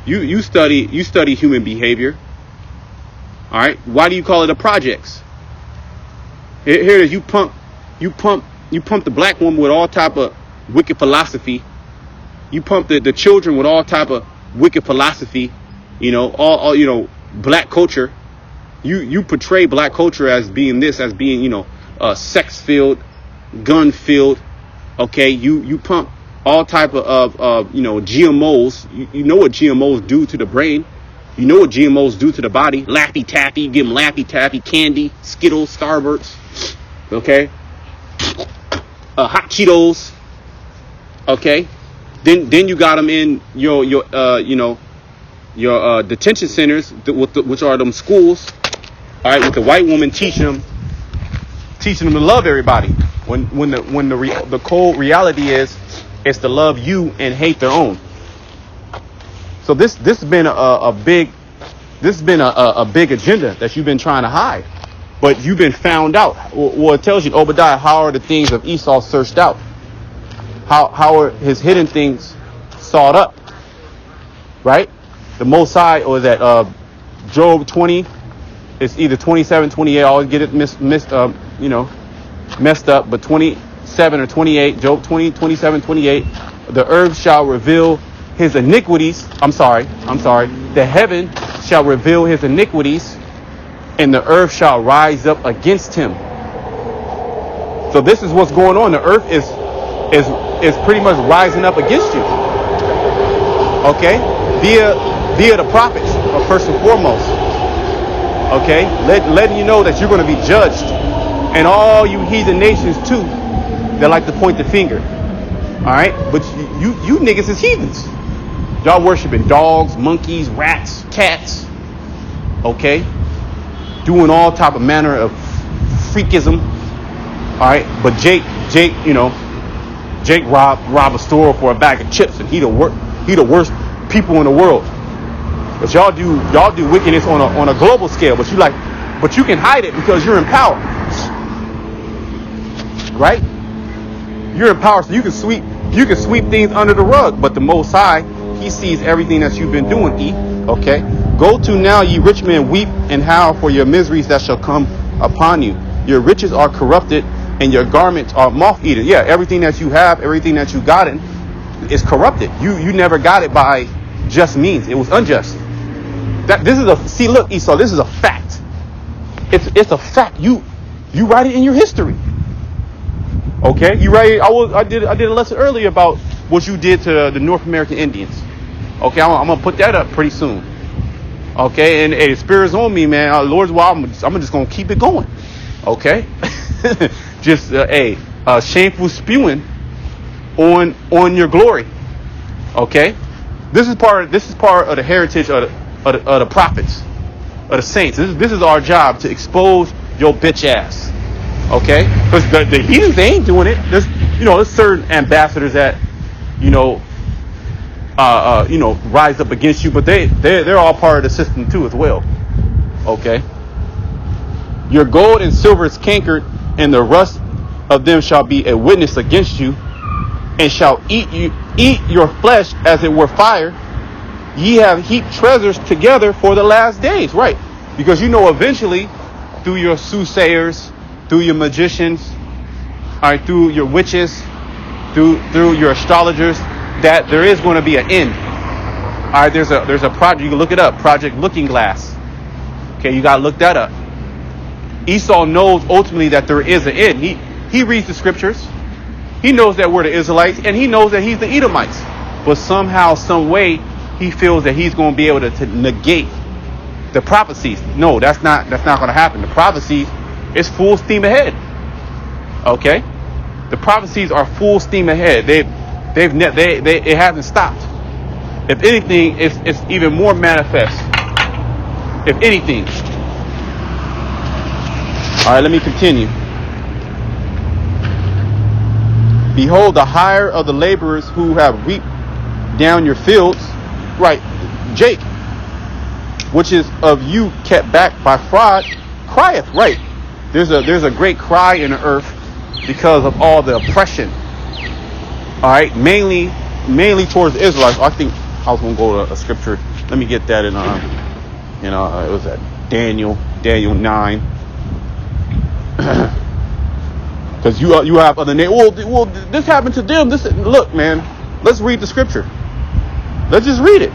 You study human behavior. All right, why do you call it a projects? Here it is. You pump the black woman with all type of wicked philosophy. You pump the children with all type of wicked philosophy. All black culture. You portray black culture as being this, as being sex filled, gun filled. Okay, you pump all type of GMOs. You know what GMOs do to the brain. You know what GMOs do to the body. Laffy Taffy, give them Laffy Taffy, candy, Skittles, Starbursts. Okay. Hot Cheetos. Okay. Then you got them in your detention centers, which are them schools. All right, with the white woman teaching them to love everybody. When the cold reality is, it's to love you and hate their own. So this has been a big agenda that you've been trying to hide, but you've been found out. Well, it tells you, Obadiah, how are the things of Esau searched out? How are his hidden things sought up? Right? The Most High, or is that Job 20? It's either 27, 28. I always get it messed up, but 27 or 28. Job 20, 27, 28. The earth shall reveal his iniquities. I'm sorry. The heaven shall reveal his iniquities, and the earth shall rise up against him. So this is what's going on. The earth is pretty much rising up against you. Okay, via the prophets, first and foremost. Okay, letting you know that you're going to be judged, and all you heathen nations too, that like to point the finger. All right, but you niggas is heathens. Y'all worshiping dogs, monkeys, rats, cats. Okay, doing all type of manner of freakism. All right, but Jake, robbed a store for a bag of chips, and he the worst people in the world. But y'all do wickedness on a global scale. But you can hide it because you're in power, right? You're in power, so you can sweep things under the rug. But the Most High, he sees everything that you've been doing. Okay, go to now, ye rich men, weep and howl for your miseries that shall come upon you. Your riches are corrupted, and your garments are moth-eaten. Yeah, everything that you have, everything that you gotten, is corrupted. You never got it by just means. It was unjust. Look, Esau, this is a fact. It's a fact. You write it in your history. Okay, you write. I did a lesson earlier about what you did to the North American Indians. Okay, I'm gonna put that up pretty soon. Okay, and the spirit's on me, man. Lord's will, I'm just gonna keep it going. Okay, just shameful spewing on your glory. Okay, this is part of the heritage of the prophets, of the saints. This is our job, to expose your bitch ass. Okay, because the heathens, they ain't doing it. There's certain ambassadors that rise up against you, but they're all part of the system too as well. Okay, your gold and silver is cankered, and the rust of them shall be a witness against you. and shall eat your flesh as it were fire. Ye have heaped treasures together for the last days. Right. Because you know eventually through your soothsayers, through your magicians, all right, through your witches, through your astrologers, that there is going to be an end. All right, there's a project, you can look it up, Project Looking Glass. Okay, you got to look that up. Esau knows ultimately that there is an end. He reads the scriptures. He knows that we're the Israelites, and he knows that he's the Edomites. But somehow, some way, he feels that he's going to be able to negate the prophecies. No, that's not going to happen. The prophecies is full steam ahead. Okay, the prophecies are full steam ahead. It hasn't stopped. If anything, it's even more manifest. If anything. All right, let me continue. Behold, the hire of the laborers who have reaped down your fields, right, Jake, which is of you kept back by fraud, crieth. Right, there's a great cry in the earth because of all the oppression. All right, mainly towards the Israelites. I think I was going to go to a scripture. Let me get that in it was at Daniel 9. Because you have other names. Well, this happened to them. Look, man. Let's read the scripture. Let's just read it.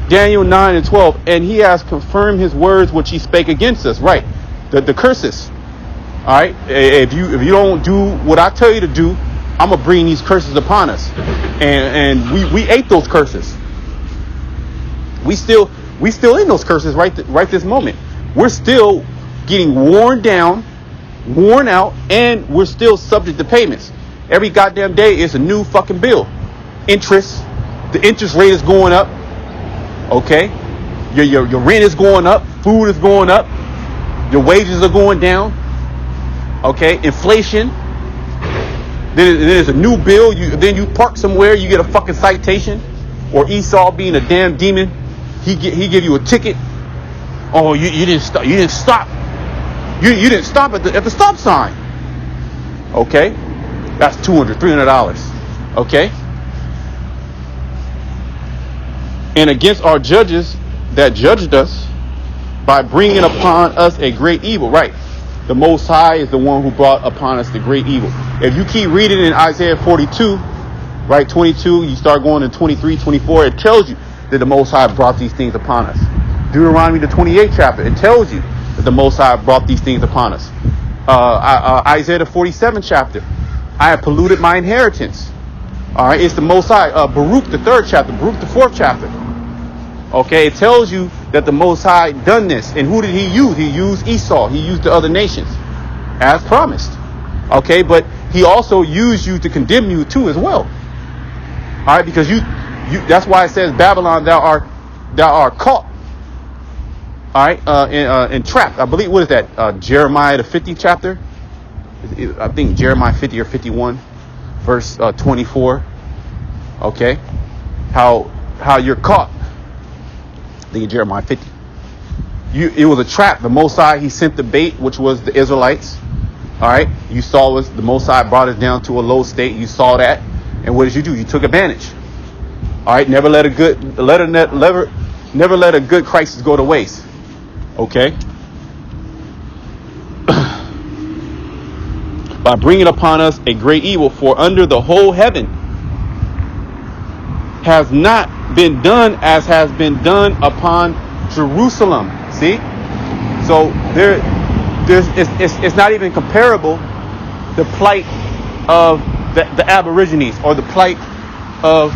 Daniel 9 and 12. And he has confirmed his words which he spake against us. Right. The curses. All right. If you don't do what I tell you to do, I'm gonna bring these curses upon us. And we ate those curses. We still in those curses right this moment. We're still getting worn down, worn out, and we're still subject to payments. Every goddamn day is a new fucking bill. Interest. The interest rate is going up. Okay. Your rent is going up. Food is going up. Your wages are going down. Okay. Inflation. Then there's a new bill. Then you park somewhere. You get a fucking citation. Or Esau, being a damn demon, he give you a ticket. Oh, you didn't stop. You didn't stop. You didn't stop at the stop sign. Okay, that's $200-$300. Okay, and against our judges that judged us by bringing upon us a great evil. Right, the Most High is the one who brought upon us the great evil. If you keep reading in Isaiah 42, right, 22, you start going to 23, 24, it tells you that the Most High brought these things upon us. Deuteronomy, the 28th chapter, it tells you that the Most High brought these things upon us. Isaiah, the 47th chapter, I have polluted my inheritance. All right, it's the Most High. Baruch, the 3rd chapter, Baruch, the 4th chapter. Okay, it tells you that the Most High done this. And who did he use? He used Esau. He used the other nations, as promised. Okay, but he also used you to condemn you too as well. All right, because you that's why it says, Babylon, thou art caught. All right, entrapped. I believe, what is that? Jeremiah, the 50th chapter. I think Jeremiah 50 or 51, verse 24. Okay, how you're caught. I think Jeremiah 50. It was a trap. The Most High, he sent the bait, which was the Israelites. All right, you saw us. The Most High brought us down to a low state. You saw that, and what did you do? You took advantage. All right, never let a good crisis go to waste. Okay. By bringing upon us a great evil, for under the whole heaven has not been done as has been done upon Jerusalem. See, so it's not even comparable. The plight of the Aborigines, or the plight of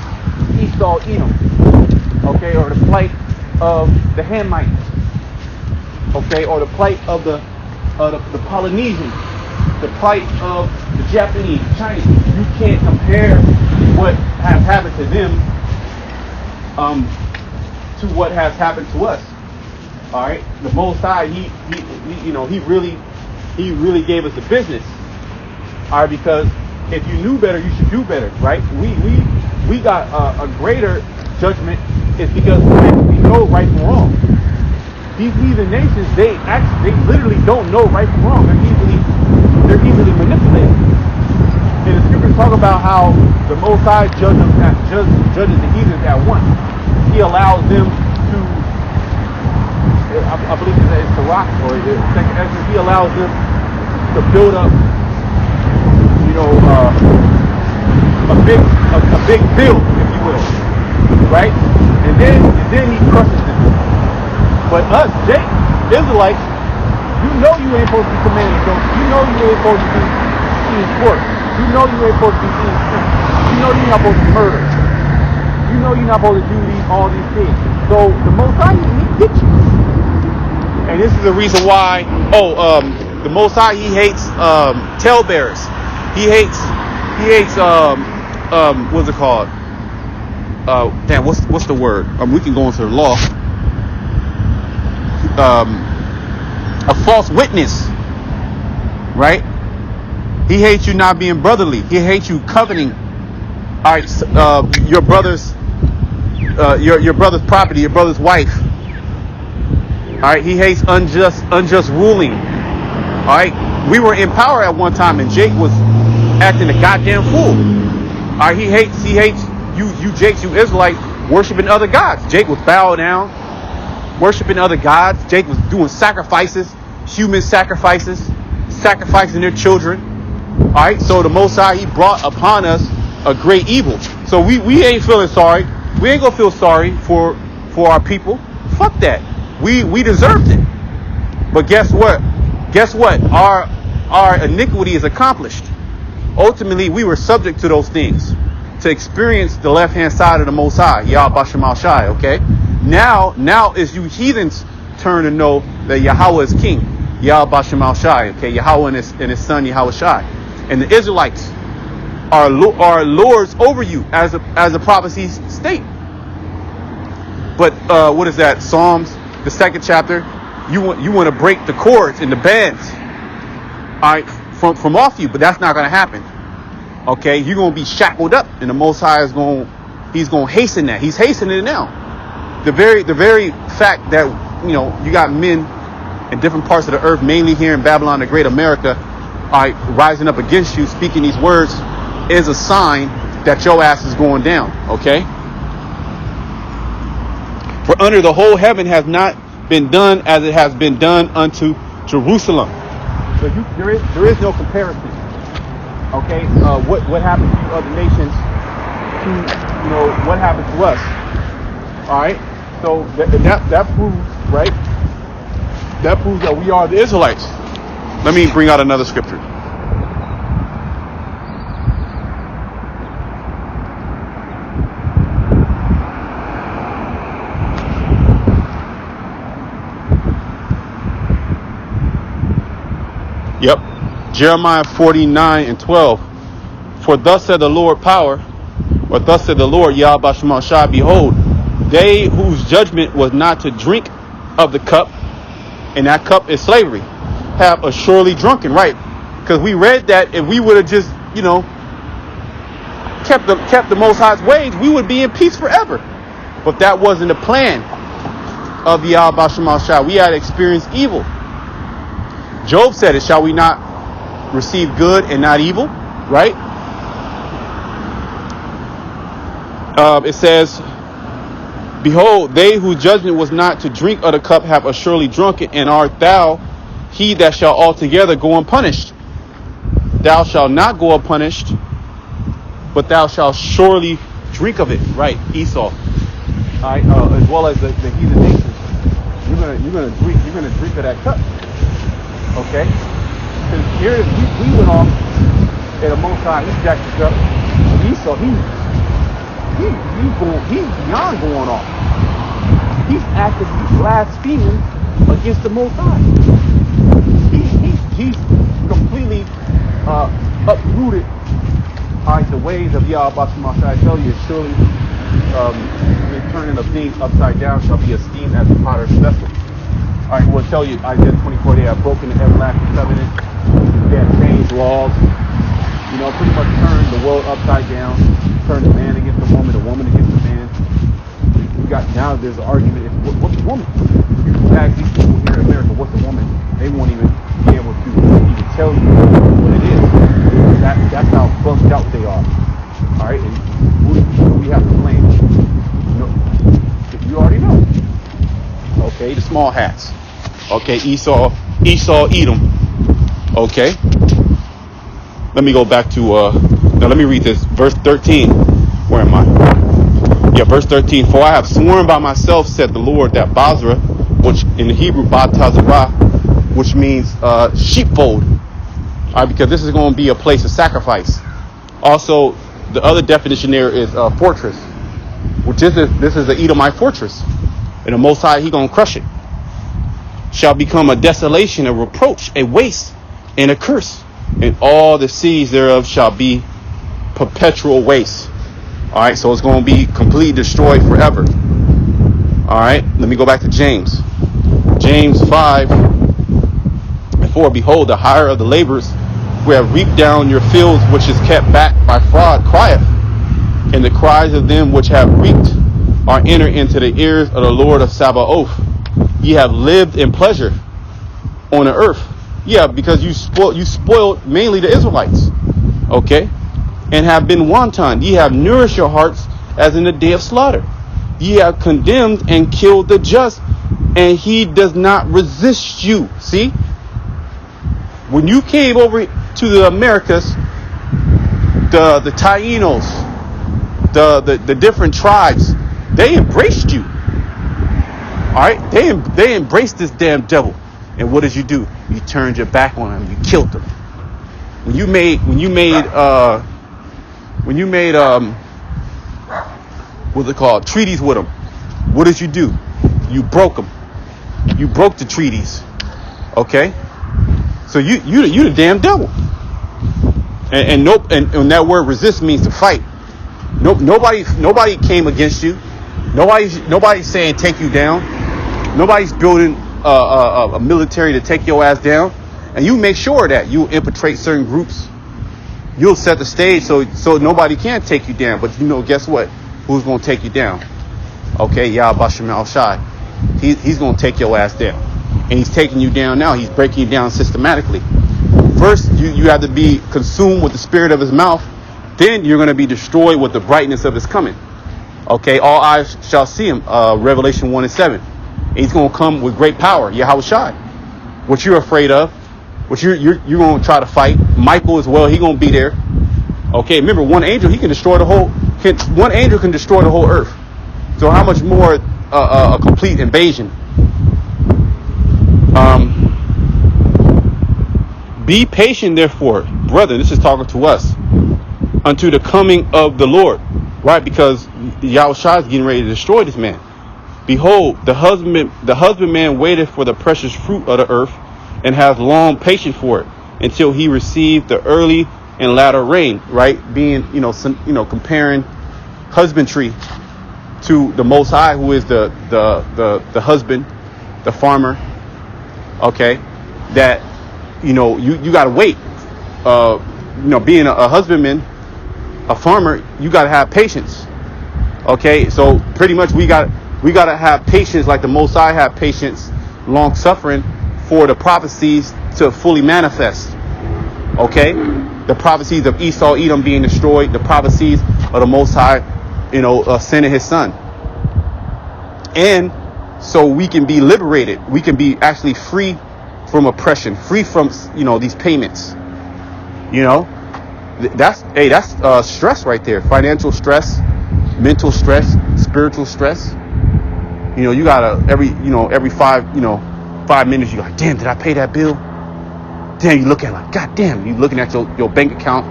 Esau, Edom, okay, or the plight of the Hamites, okay, or the plight of the Polynesians, the plight of the Japanese, Chinese. You can't compare what has happened to them to what has happened to us. All right, the Most High, he really gave us the business. All right, because if you knew better, you should do better, right? We got a greater judgment. It's because we actually know right from wrong. These heathen nations, they literally don't know right from wrong. They're easily manipulated. And the scriptures talk about how the Most High judges the heathens at once. He allows them to, I believe it's the rock or the second Exodus. He allows them to build up, a big build, if you will, right? And then he crushes them. But us, Israelites, you know you ain't supposed to be commanding them. You know you ain't supposed to be eating pork. You know you ain't supposed to be eating shrimp. You know you're not supposed to murder. You know you're not supposed to do all these things. So the Most High, he gets you. And this is the reason why. The Most High, he hates talebearers. He hates what's it called? What's the word? We can go into the law. A false witness, right? He hates you not being brotherly. He hates you coveting, all right, your brother's property, your brother's wife. All right, he hates unjust ruling. All right, we were in power at one time, and Jake was acting a goddamn fool. All right, he hates you Jakes, you Israelites, worshiping other gods. Jake was bowing down, worshiping other gods. Jake was doing sacrifices, human sacrifices, sacrificing their children. All right, so the Most High, he brought upon us a great evil. So we ain't feeling sorry. We ain't gonna feel sorry for our people. Fuck that. We deserved it. But guess what? Our iniquity is accomplished. Ultimately, we were subject to those things, to experience the left-hand side of the Most High, Yah Bashem Al Shai, okay? Now it's you heathens' turn to know that Yahweh is king, Yah Bashem Al Shai, okay? Yahweh and his son, Yahweh Shai. And the Israelites are lords over you, as the prophecies state. But what is that? Psalms, the 2nd chapter. You want to break the cords and the bands, all right, from off you, but that's not going to happen. Okay, you're going to be shackled up, and the Most High he's going to hasten that. He's hastening it now. The very fact that you got men in different parts of the earth, mainly here in Babylon, the Great America, all right, rising up against you, speaking these words, is a sign that your ass is going down. Okay. For under the whole heaven has not been done as it has been done unto Jerusalem. So there is no comparison. Okay, what happened to other nations to what happened to us? All right, so that proves, right? That proves that we are the Israelites. Let me bring out another scripture. Yep. Jeremiah 49:12. For thus said the Lord power, or thus said the Lord Yah Bashem Al Shai, behold, they whose judgment was not to drink of the cup, and that cup is slavery, have assuredly drunken, right? Because we read that if we would have just, kept the Most High's ways, we would be in peace forever. But that wasn't the plan of Yah Bashem Al Shai. We had experienced evil. Job said it, shall we not receive good and not evil? Right? It says, behold, they whose judgment was not to drink of the cup have assuredly drunken, and art thou he that shall altogether go unpunished? Thou shalt not go unpunished, but thou shalt surely drink of it. Right, Esau. All right, as well as the heathen nations. You're gonna drink of that cup. Okay? Because here we went off at a Most High, he jacked us up. Esau, he's beyond going off. He's actively blaspheming against the Most High. He's completely uprooted the ways of Yah Bashem Al Shai. I tell you, surely the turning of things upside down shall be esteemed as a potter's vessel. All right, we'll tell you, Isaiah 24, they have broken the everlasting covenant. They have changed laws. Pretty much turned the world upside down. Turned the man against the woman against the man. Now there's an argument, what's a woman? You ask these people here in America, what's a woman? They won't even be able to even tell you what it is. That's how fucked doubt they are. All right, and who do we have to blame? You already know. Okay, the small hats. Okay, Esau, Edom. Okay. Let me go back to now let me read this. Verse 13. Where am I? Yeah, verse 13. For I have sworn by myself, said the Lord, that Basra, which in the Hebrew Batazarah, which means sheepfold. All right, because this is going to be a place of sacrifice. Also, the other definition there is fortress, which is this is the Edomite fortress, and the Most High, He gonna crush it. Shall become a desolation, a reproach, a waste, and a curse, and all the cities thereof shall be perpetual waste. All right, so it's going to be completely destroyed forever. All right, let me go back to James 5:4. Behold, the hire of the laborers who have reaped down your fields, which is kept back by fraud, crieth, and the cries of them which have reaped are entered into the ears of the Lord of Sabaoth. Ye have lived in pleasure on the earth. Yeah, because you spoiled mainly the Israelites. Okay, and have been wanton. Ye have nourished your hearts as in the day of slaughter. Ye have condemned and killed the just, and he does not resist you. See, when you came over to the Americas, the Tainos, the different tribes, they embraced you. All right, they embraced this damn devil. And what did you do? You turned your back on him. You killed him. When you made what's it called, treaties with them, what did you do? You broke them. You broke the treaties. Okay, so you the damn devil. And that word resist means to fight. Nobody came against you. Nobody's saying take you down. Nobody's building a military to take your ass down. And you make sure that you infiltrate certain groups. You'll set the stage so nobody can take you down. But guess what? Who's going to take you down? Okay, Yah Bashem Al Shai. He's going to take your ass down. And he's taking you down now. He's breaking you down systematically. First, you have to be consumed with the spirit of his mouth. Then you're going to be destroyed with the brightness of his coming. Okay, all eyes shall see him. Revelation 1:7. And he's going to come with great power. Yahweh Shai. What you're afraid of, what you're going to try to fight. Michael as well. He's going to be there. Okay, remember, one angel can destroy the whole earth. So how much more a complete invasion? Be patient, therefore, brother. This is talking to us, unto the coming of the Lord, right? Because Yahweh Shai is getting ready to destroy this man. Behold, the husbandman waited for the precious fruit of the earth, and has long patience for it, until he received the early and latter rain. Right? Being comparing husbandry to the Most High, who is the husband, the farmer. Okay, that you got to wait. Being a husbandman, a farmer, you got to have patience. Okay, so pretty much we got to have patience, like the Most High have patience, long suffering, for the prophecies to fully manifest. Okay, the prophecies of Esau, Edom being destroyed, the prophecies of the Most High, sending His Son, and so we can be liberated. We can be actually free from oppression, free from these payments. That's stress right there. Financial stress, mental stress, spiritual stress. You gotta every 5 minutes you're like, damn, did I pay that bill? Damn, you look at it like, god damn, you looking at your bank account.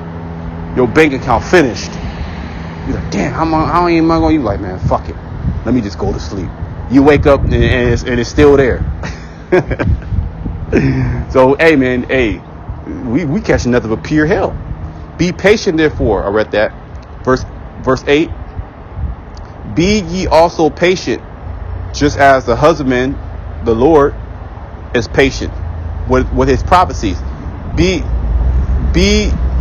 Your bank account finished. You're like, damn, how am I going? You like, man, fuck it. Let me just go to sleep. You wake up and it's still there. So, hey, man, we catching nothing but pure hell. Be patient, therefore. I read that. Verse 8. Be ye also patient, just as the husbandman, the Lord, is patient with his prophecies.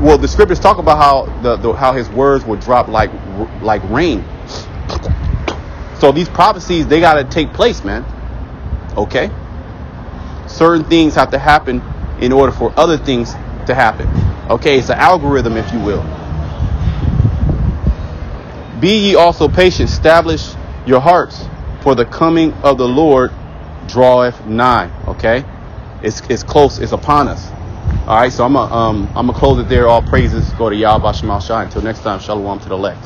Well, the scriptures talk about how his words will drop like rain. So these prophecies, they got to take place, man. Okay? Certain things have to happen in order for other things to happen. Okay? It's an algorithm, if you will. Be ye also patient, establish your hearts, for the coming of the Lord draweth nigh. Okay, it's close, it's upon us. All right, so I'm gonna close it there. All praises go to Yahweh Shema Shai. Until next time, shalom to the elect.